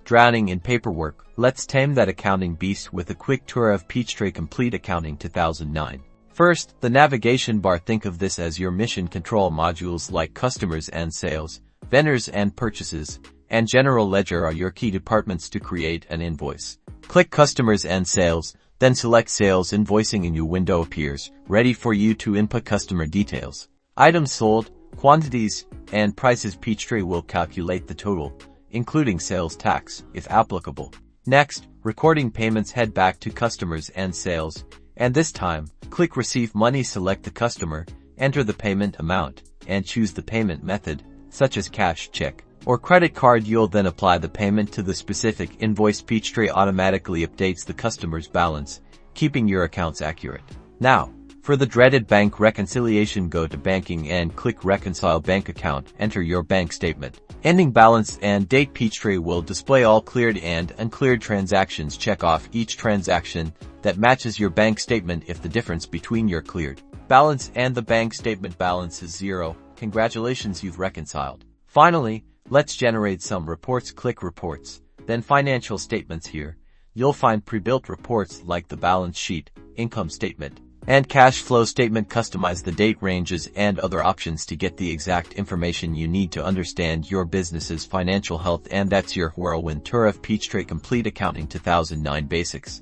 Drowning in paperwork? Let's tame that accounting beast with a quick tour of Peachtree Complete Accounting 2009. First, the navigation bar. Think of this as your mission control modules like customers and sales, vendors and purchases, and general ledger are your key departments to create an invoice. Click Customers and Sales, then select Sales Invoicing. A new window appears, ready for you to input customer details, items sold, quantities, and prices. Peachtree will calculate the total, including sales tax, if applicable. Next, recording payments. Head back to Customers and Sales, and this time, click Receive Money. Select the customer, enter the payment amount, and choose the payment method, such as cash, check, or credit card. You'll then apply the payment to the specific invoice. Peachtree automatically updates the customer's balance, keeping your accounts accurate. Now, for the dreaded bank reconciliation, go to Banking and click Reconcile Bank Account. Enter your bank statement, ending balance, and date. Peachtree will display all cleared and uncleared transactions. Check off each transaction that matches your bank statement. If the difference between your cleared balance and the bank statement balance is 0, congratulations, you've reconciled. Finally, let's generate some reports. Click Reports, then Financial Statements. Here, you'll find pre-built reports like the balance sheet, income statement, and cash flow statement. Customize the date ranges and other options to get the exact information you need to understand your business's financial health. And that's your whirlwind tour of Peachtree Complete Accounting 2009 Basics.